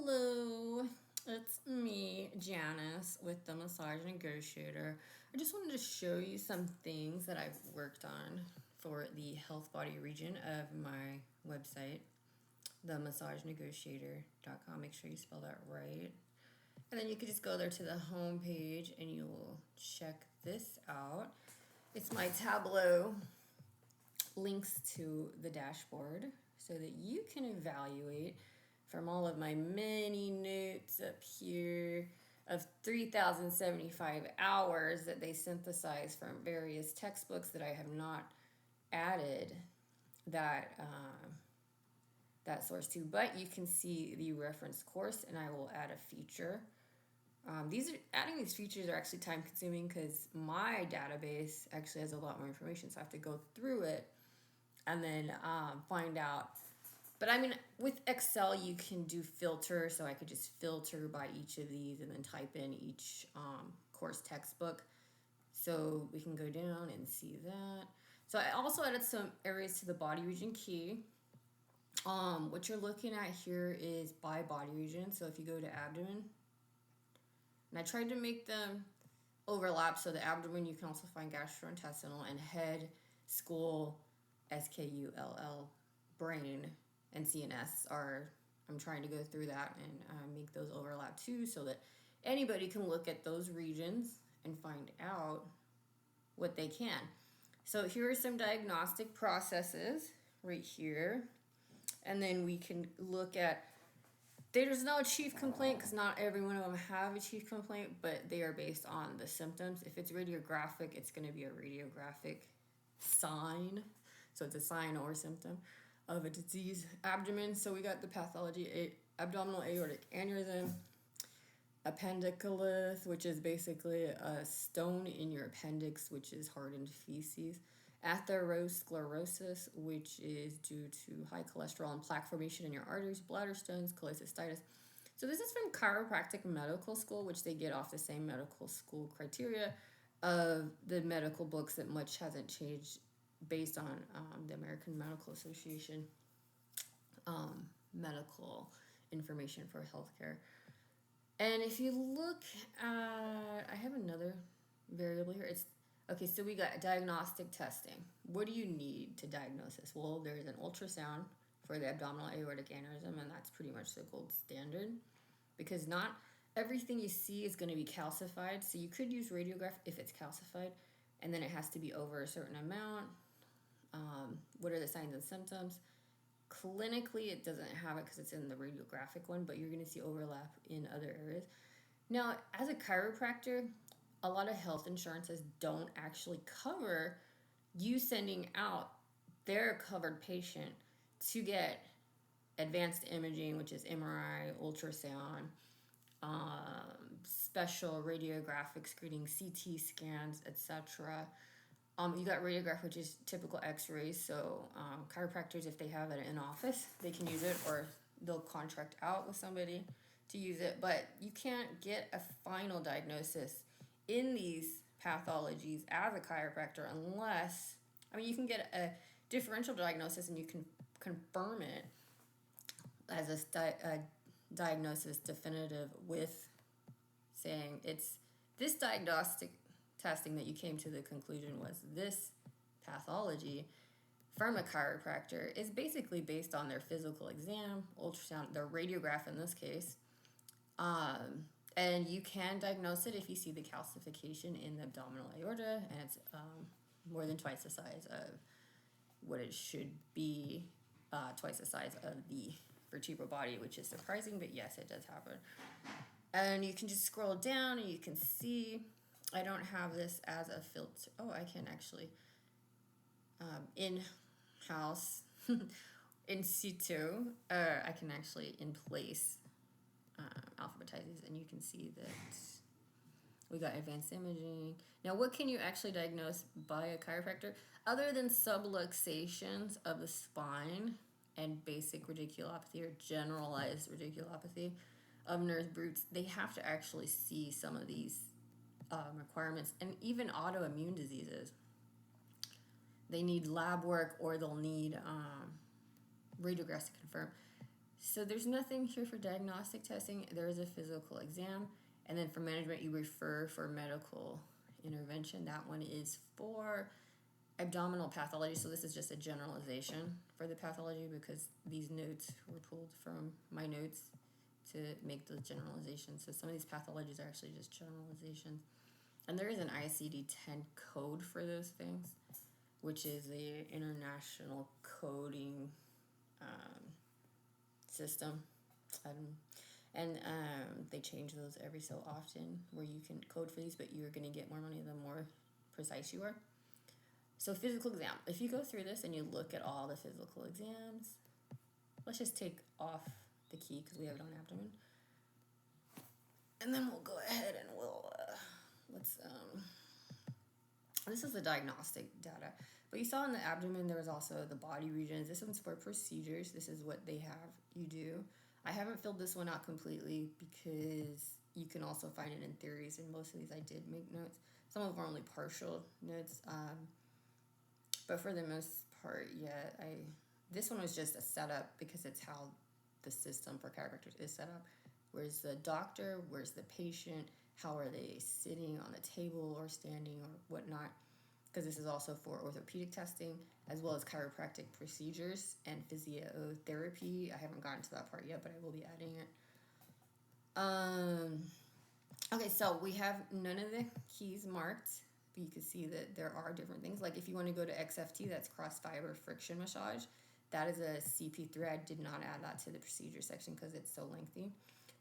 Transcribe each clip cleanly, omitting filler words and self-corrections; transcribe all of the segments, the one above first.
Hello, it's me, Janice, with the Massage Negotiator. I just wanted to show you some things that I've worked on for the health body region of my website, themassagenegotiator.com. Make sure you spell that right. And then you can just go there to the home page and you will check this out. It's my Tableau links to the dashboard so that you can evaluate from all of my many notes up here of 3,075 hours that they synthesize from various textbooks that I have not added that source to, but you can see the reference course, and I will add a feature. Adding these features are actually time consuming because my database actually has a lot more information, so I have to go through it and then find out. But I mean, with Excel, you can do filter, so I could just filter by each of these and then type in each course textbook. So we can go down and see that. So I also added some areas to the body region key. What you're looking at here is by body region. So if you go to abdomen, and I tried to make them overlap, so the abdomen you can also find gastrointestinal, and head, skull, skull, brain, and CNS I'm trying to go through that and make those overlap too, so that anybody can look at those regions and find out what they can. So here are some diagnostic processes right here. And then we can look at, there's no chief complaint because not every one of them have a chief complaint, but they are based on the symptoms. If it's radiographic, it's going to be a radiographic sign. So it's a sign or symptom of a disease. Abdomen, so we got the pathology, abdominal aortic aneurysm, appendicolith, which is basically a stone in your appendix, which is hardened feces. Atherosclerosis, which is due to high cholesterol and plaque formation in your arteries, bladder stones, cholecystitis. So this is from chiropractic medical school, which they get off the same medical school criteria of the medical books that much hasn't changed based on the American Medical Association medical information for healthcare. And if you look at, I have another variable here. Okay, so we got diagnostic testing. What do you need to diagnose this? Well, there's an ultrasound for the abdominal aortic aneurysm, and that's pretty much the gold standard because not everything you see is going to be calcified. So you could use radiograph if it's calcified, and then it has to be over a certain amount. What are the signs and symptoms? Clinically, it doesn't have it because it's in the radiographic one, but you're going to see overlap in other areas. Now, as a chiropractor, a lot of health insurances don't actually cover you sending out their covered patient to get advanced imaging, which is MRI, ultrasound, special radiographic screening, CT scans, etc. You got radiograph, which is typical x-rays. So chiropractors, if they have it in office, they can use it, or they'll contract out with somebody to use it. But you can't get a final diagnosis in these pathologies as a chiropractor unless, you can get a differential diagnosis and you can confirm it as a diagnosis definitive with saying it's this diagnostic testing that you came to the conclusion was this pathology from a chiropractor is basically based on their physical exam, ultrasound, their radiograph in this case. And you can diagnose it if you see the calcification in the abdominal aorta, and it's more than twice the size of what it should be, twice the size of the vertebral body, which is surprising, but yes, it does happen. And you can just scroll down and you can see, I don't have this as a filter. Oh, I can actually, in-house, in situ, I can actually in place alphabetize these, and you can see that we got advanced imaging. Now, what can you actually diagnose by a chiropractor other than subluxations of the spine and basic radiculopathy or generalized radiculopathy of nerve roots? They have to actually see some of these requirements, and even autoimmune diseases. They need lab work, or they'll need radiographs to confirm. So there's nothing here for diagnostic testing. There is a physical exam. And then for management, you refer for medical intervention. That one is for abdominal pathology. So this is just a generalization for the pathology because these notes were pulled from my notes to make those generalizations. So some of these pathologies are actually just generalizations. And there is an ICD-10 code for those things, which is the international coding system. They change those every so often where you can code for these, but you're going to get more money the more precise you are. So physical exam. If you go through this and you look at all the physical exams, let's just take off the key because we have it on abdomen. And then we'll go ahead and this is the diagnostic data. But you saw in the abdomen there was also the body regions. This one's for procedures. This is what they have you do. I haven't filled this one out completely because you can also find it in theories, and most of these I did make notes. Some of them are only partial notes, but for the most part, yeah, this one was just a setup because it's how the system for chiropractors is set up. Where's the doctor? Where's the patient? How are they sitting on the table or standing or whatnot? Because this is also for orthopedic testing, as well as chiropractic procedures and physiotherapy. I haven't gotten to that part yet, but I will be adding it. Okay, so we have none of the keys marked, but you can see that there are different things. Like if you want to go to XFT, that's cross fiber friction massage. That is a CP3. I did not add that to the procedure section because it's so lengthy.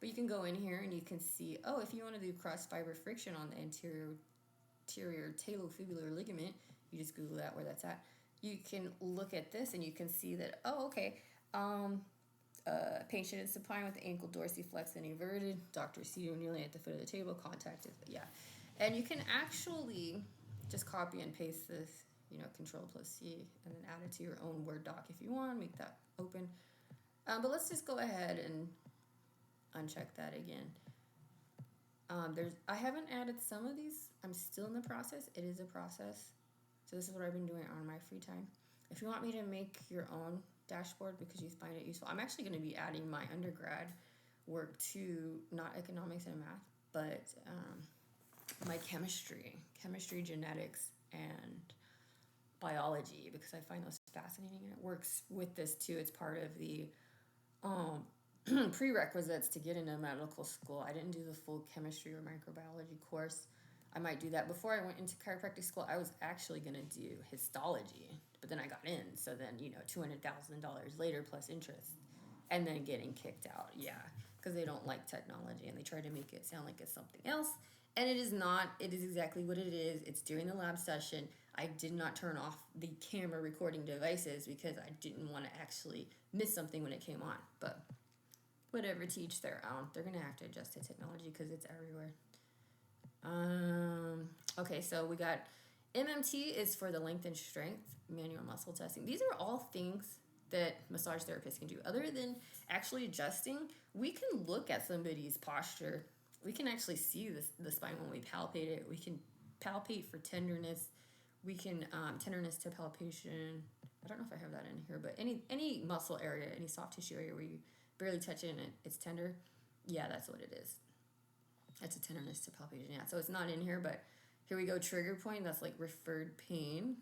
But you can go in here and you can see, if you want to do cross fiber friction on the anterior talofibular ligament, you just Google that where that's at. You can look at this and you can see that, patient is supine with the ankle dorsiflexed and everted. Doctor seated nearly at the foot of the table. Contact is, And you can actually just copy and paste this, Control plus C, and then add it to your own Word doc if you want. Make that open. But let's just go ahead and uncheck that again. I haven't added some of these. I'm still in the process. It is a process. So this is what I've been doing on my free time. If you want me to make your own dashboard because you find it useful, I'm actually going to be adding my undergrad work to not economics and math, but my chemistry, genetics, and biology, because I find those fascinating, and it works with this too. It's part of the prerequisites to get into medical school. I didn't do the full chemistry or microbiology course. I might do that. Before I went into chiropractic school, I was actually going to do histology, but then I got in. So then, $200,000 later plus interest, and then getting kicked out. Yeah, because they don't like technology and they try to make it sound like it's something else. And it is not. It is exactly what it is. It's during the lab session. I did not turn off the camera recording devices because I didn't want to actually miss something when it came on. But whatever, to each their own. They're going to have to adjust to technology because it's everywhere. Okay, so we got MMT is for the length and strength, manual muscle testing. These are all things that massage therapists can do. Other than actually adjusting, we can look at somebody's posture. We can actually see the spine when we palpate it. We can palpate for tenderness. We can tenderness to palpation. I don't know if I have that in here, but any muscle area, any soft tissue area where you barely touch it and it's tender, yeah, that's what it is. That's a tenderness to palpation. Yeah, so it's not in here, but here we go. Trigger point. That's like referred pain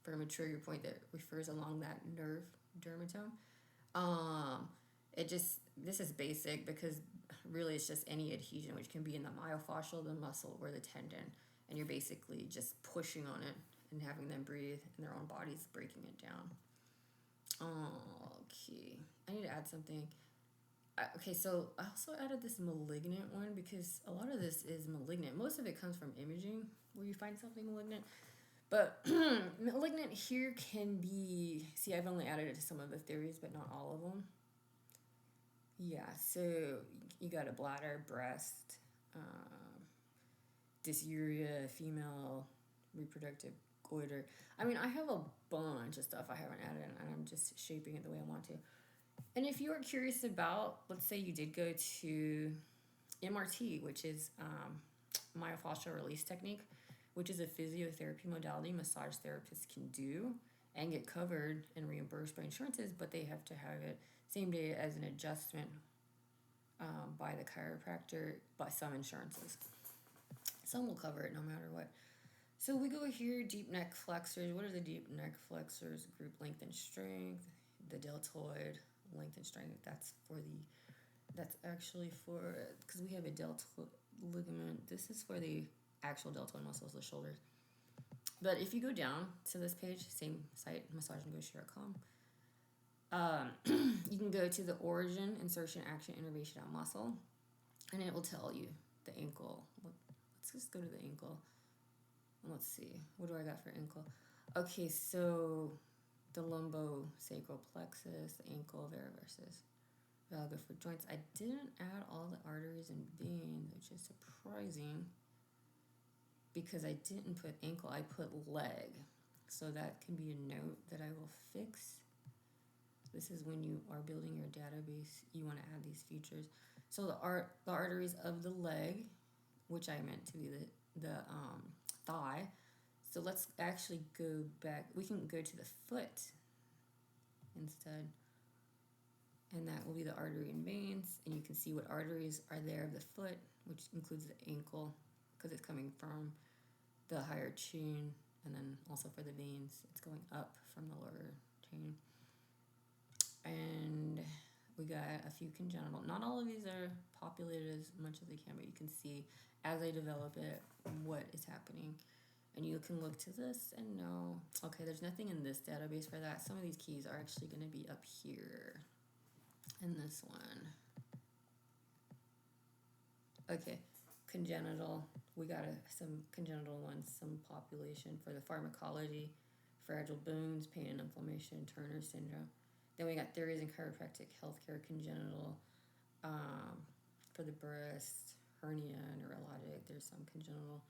from a trigger point that refers along that nerve dermatome. This is basic because really it's just any adhesion, which can be in the myofascial, the muscle, or the tendon, and you're basically just pushing on it and having them breathe in their own bodies, breaking it down. Okay, I need to add something. Okay, so I also added this malignant one because a lot of this is malignant. Most of it comes from imaging where you find something malignant. But malignant here can be, see, I've only added it to some of the theories, but not all of them. Yeah, so you got a bladder, breast, dysuria, female reproductive goiter. I mean, I have a bunch of stuff I haven't added, and I'm just shaping it the way I want to. And if you are curious about, let's say you did go to MRT, which is myofascial release technique, which is a physiotherapy modality massage therapists can do and get covered and reimbursed by insurances, but they have to have it same day as an adjustment by the chiropractor by some insurances. Some will cover it no matter what. So we go here, deep neck flexors. What are the deep neck flexors? Group length and strength. The deltoid length and strength. That's actually for, because we have a deltoid ligament. This is for the actual deltoid muscles, the shoulders. But if you go down to this page, same site, massageandgoshare.com, you can go to the origin, insertion, action, innervation of muscle, and it will tell you the ankle. Let's just go to the ankle. Let's see. What do I got for ankle? Okay, so the lumbosacral plexus, the ankle, variversus, valgus for joints. I didn't add all the arteries and veins, which is surprising because I didn't put ankle. I put leg. So that can be a note that I will fix. This is when you are building your database, you want to add these features. So the arteries of the leg, which I meant to be the thigh. So let's actually go back. We can go to the foot instead. And that will be the artery and veins. And you can see what arteries are there of the foot, which includes the ankle, because it's coming from the higher chain. And then also for the veins, it's going up from the lower chain. And we got a few congenital. Not all of these are populated as much as they can, but you can see as I develop it what is happening. And you can look to this and know, okay, there's nothing in this database for that. Some of these keys are actually going to be up here in this one. Okay, congenital. We got some congenital ones, some population for the pharmacology, fragile bones, pain and inflammation, Turner syndrome. Then we got theories in chiropractic, healthcare, congenital, for the breast, hernia, neurologic. There's some congenital.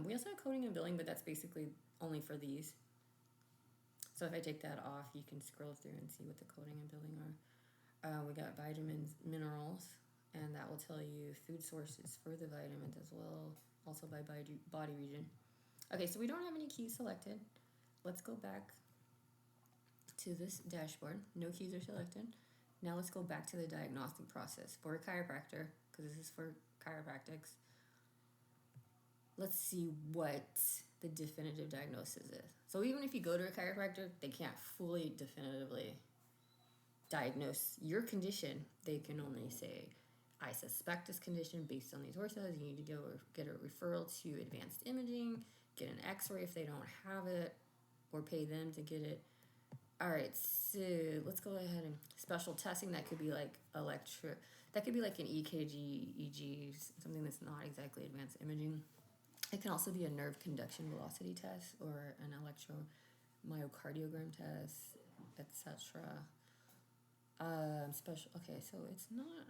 We also have coding and billing, but that's basically only for these. So if I take that off, you can scroll through and see what the coding and billing are. We got vitamins, minerals, and that will tell you food sources for the vitamins as well, also by body region. Okay, so we don't have any keys selected. Let's go back to this dashboard. No keys are selected. Now let's go back to the diagnostic process for a chiropractor, because this is for chiropractics. Let's see what the definitive diagnosis is. So even if you go to a chiropractor, they can't fully definitively diagnose your condition. They can only say, I suspect this condition based on these sources. You need to go get a referral to advanced imaging, get an x-ray if they don't have it, or pay them to get it. All right, so let's go ahead and special testing. That could be like that could be like an EKG, EG, something that's not exactly advanced imaging. It can also be a nerve conduction velocity test or an electromyocardiogram test, etc. Special. Okay, so it's not.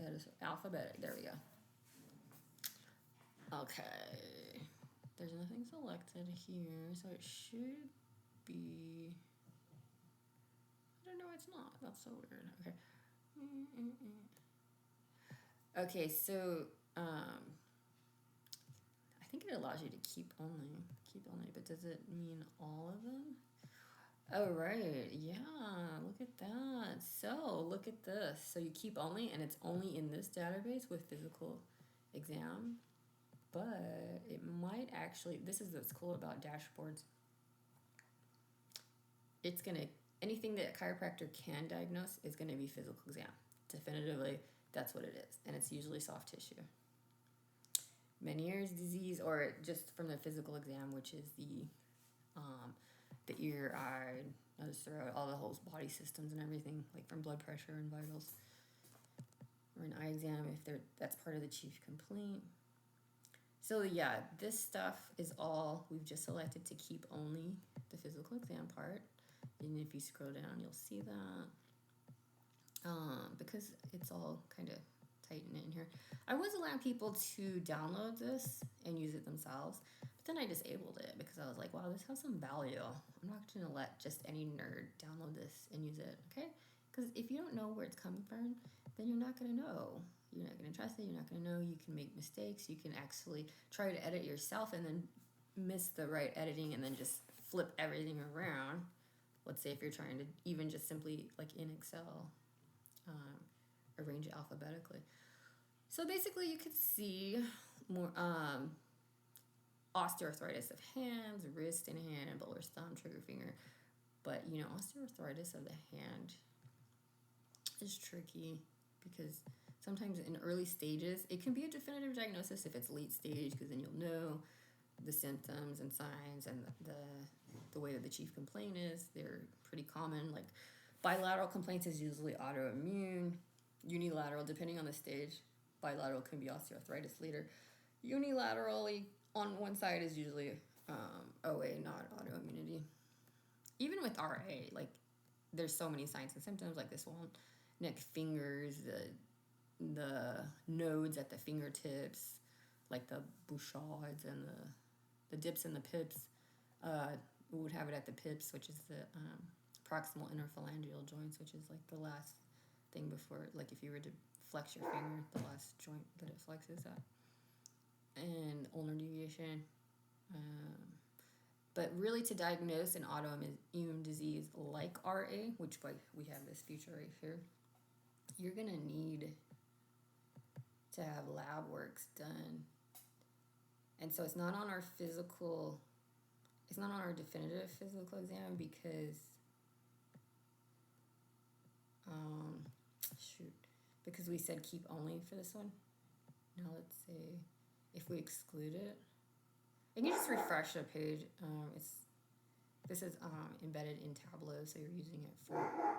That is alphabetic. There we go. Okay, there's nothing selected here, so it should be. I don't know. It's not. That's so weird. Okay. Okay, so I think it allows you to keep only, but does it mean all of them? Oh, right. Yeah, look at that. So look at this. So you keep only, and it's only in this database with physical exam, but it might actually, this is what's cool about dashboards. It's going to, anything that a chiropractor can diagnose is going to be physical exam. Definitively, that's what it is. And it's usually soft tissue. Meniere's disease, or just from the physical exam, which is the ear, eye, nose, throat, all the whole body systems and everything, like from blood pressure and vitals. Or an eye exam if that's part of the chief complaint. So yeah, this stuff is all we've just selected to keep only the physical exam part. And if you scroll down, you'll see that. Because it's all kind of tighten it in here. I was allowing people to download this and use it themselves, but then I disabled it because I was like, wow, this has some value. I'm not going to let just any nerd download this and use it, okay? Because if you don't know where it's coming from, then you're not going to know. You're not going to trust it. You're not going to know. You can make mistakes. You can actually try to edit yourself and then miss the right editing and then just flip everything around. let's say if you're trying to even just simply, like in Excel, arrange it alphabetically. So basically you could see more osteoarthritis of hands, wrist and hand, and bulbar thumb, trigger finger. But, osteoarthritis of the hand is tricky because sometimes in early stages, it can be a definitive diagnosis if it's late stage, because then you'll know the symptoms and signs and the way that the chief complaint is. They're pretty common. Like bilateral complaints is usually autoimmune. Unilateral, depending on the stage, bilateral can be osteoarthritis later. Unilaterally, on one side is usually OA, not autoimmunity. Even with RA, like there's so many signs and symptoms, like this one, neck, fingers, the nodes at the fingertips, like the bouchards and the dips and the pips. We would have it at the pips, which is the proximal interphalangeal joints, which is like the last thing before, like if you were to flex your finger, the last joint that it flexes at. And ulnar deviation. But really, to diagnose an autoimmune disease like RA, which we have this feature right here, you're going to need to have lab works done. And so it's not on our definitive physical exam because, because we said keep only for this one. Now let's see if we exclude it. And you just refresh the page. This is embedded in Tableau, so you're using it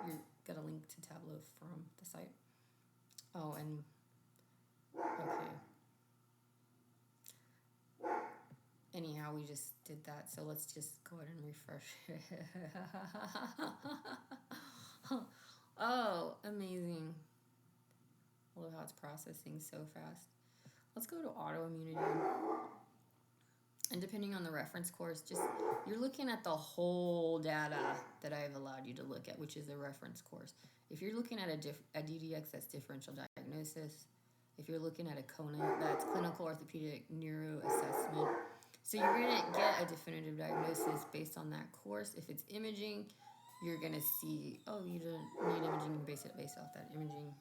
you got a link to Tableau from the site. Oh, and okay. Anyhow, we just did that, so let's just go ahead and refresh it. Oh, amazing. I love how it's processing so fast. Let's go to autoimmunity. And depending on the reference course, you're looking at the whole data that I've allowed you to look at, which is the reference course. If you're looking at a DDX, that's differential diagnosis. If you're looking at a CONA, that's clinical orthopedic neuro assessment. So you're going to get a definitive diagnosis based on that course. If it's imaging, you're going to see, you don't need imaging based off that imaging.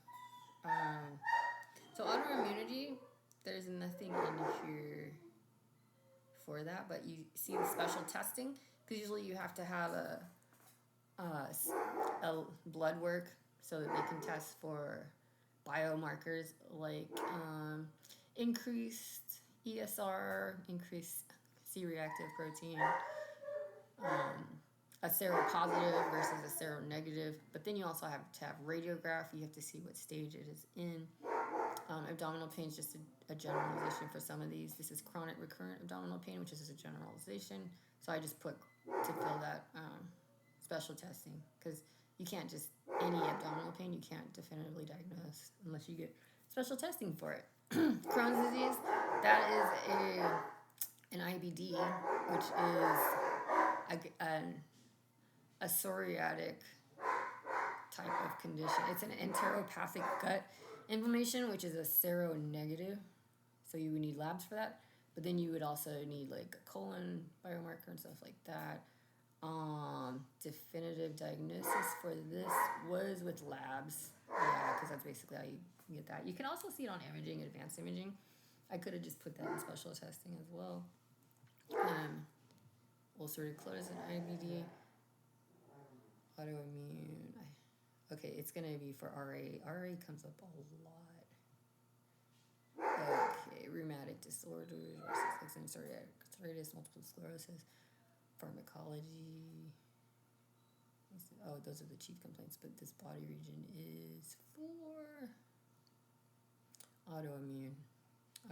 So autoimmunity, there's nothing in here for that, but you see the special testing, because usually you have to have a blood work so that they can test for biomarkers like increased ESR, increased C-reactive protein, a seropositive versus a seronegative. But then you also have to have radiograph. You have to see what stage it is in. Abdominal pain is just a generalization for some of these. This is chronic recurrent abdominal pain, which is a generalization. So I just put to fill that special testing, because you can't just, any abdominal pain, you can't definitively diagnose unless you get special testing for it. Crohn's disease, that is an IBD, which is a psoriatic type of condition. It's an enteropathic gut inflammation, which is a seronegative, so you would need labs for that. But then you would also need like a colon biomarker and stuff like that. Definitive diagnosis for this was with labs, because that's basically how you get that. You can also see it on imaging, advanced imaging. I could have just put that in special testing as well. Ulcerative colitis and IBD, autoimmune. Okay, it's going to be for RA. RA comes up a lot. Okay, rheumatic disorders versus psoriatic arthritis, multiple sclerosis, pharmacology. Oh, those are the chief complaints, but this body region is for autoimmune.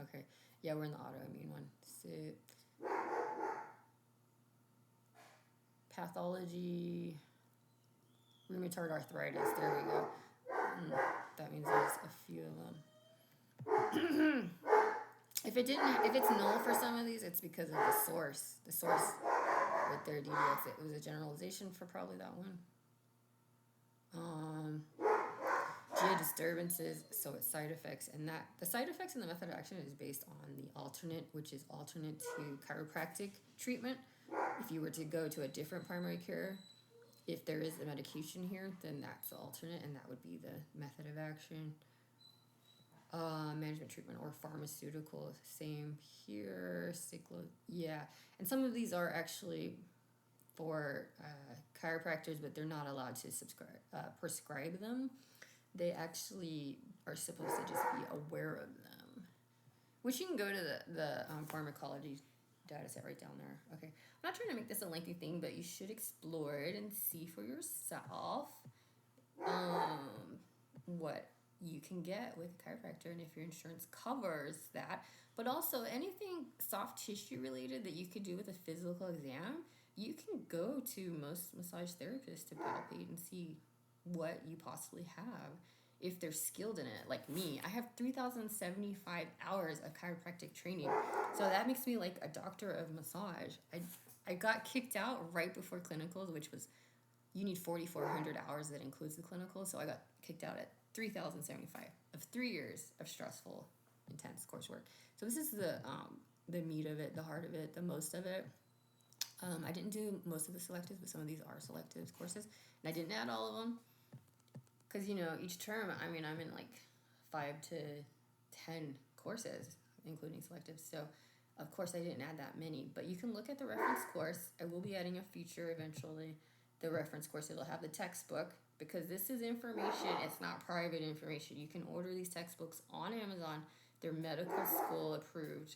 Okay, yeah, we're in the autoimmune one. So, pathology, rheumatoid arthritis. There we go. That means there's a few of them. If it's null for some of these, it's because of the source. The source with their DDX, it was a generalization for probably that one. GI disturbances, so it's side effects, and that the side effects and the method of action is based on the alternate, which is alternate to chiropractic treatment. If you were to go to a different primary care If there is a medication here, then that's the alternate, and that would be the method of action. Management treatment or pharmaceutical, same here. Yeah, and some of these are actually for chiropractors, but they're not allowed to prescribe them. They actually are supposed to just be aware of them. Which you can go to the pharmacology data set right down there. Okay, I'm not trying to make this a lengthy thing, but you should explore it and see for yourself what you can get with a chiropractor and if your insurance covers that. But also anything soft tissue related that you could do with a physical exam, you can go to most massage therapists to palpate and see what you possibly have if they're skilled in it. Like me, I have 3,075 hours of chiropractic training, so that makes me like a doctor of massage. I got kicked out right before clinicals, which was you need 4,400 hours that includes the clinical, so I got kicked out at 3,075 of 3 years of stressful, intense coursework. So this is the meat of it, the heart of it, the most of it. I didn't do most of the selectives, but some of these are selectives courses, and I didn't add all of them because each term, I'm in like 5 to 10 courses, including selectives. So of course I didn't add that many, but you can look at the reference course. I will be adding a feature eventually. The reference course, it'll have the textbook, because this is information, it's not private information. You can order these textbooks on Amazon. They're medical school approved,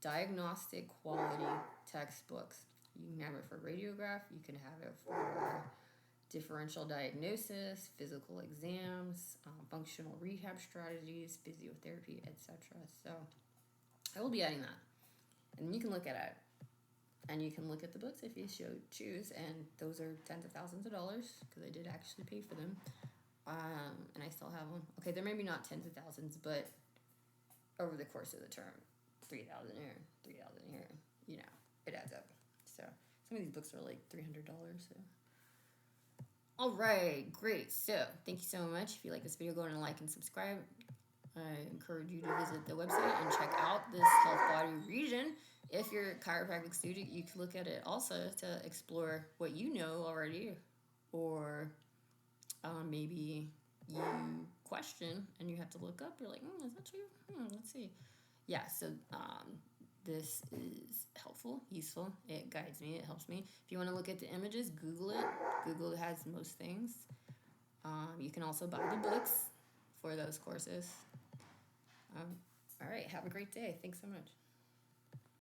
diagnostic quality textbooks. You can have it for radiograph, you can have it for differential diagnosis, physical exams, functional rehab strategies, physiotherapy, etc. So I will be adding that. And you can look at it. And you can look at the books if you choose, and those are tens of thousands of dollars because I did actually pay for them, and I still have them. Okay, they're maybe not tens of thousands, but over the course of the term, 3,000 here, 3,000 here, it adds up. So some of these books are like $300. So, all right, great. So thank you so much. If you like this video, go ahead and like and subscribe. I encourage you to visit the website and check out this health body region. If you're a chiropractic student, you can look at it also to explore what you know already, or maybe you question and you have to look up. You're like, is that true? Let's see. Yeah, so this is helpful, useful. It guides me. It helps me. If you want to look at the images, Google it. Google has most things. You can also buy the books for those courses. All right, have a great day. Thanks so much.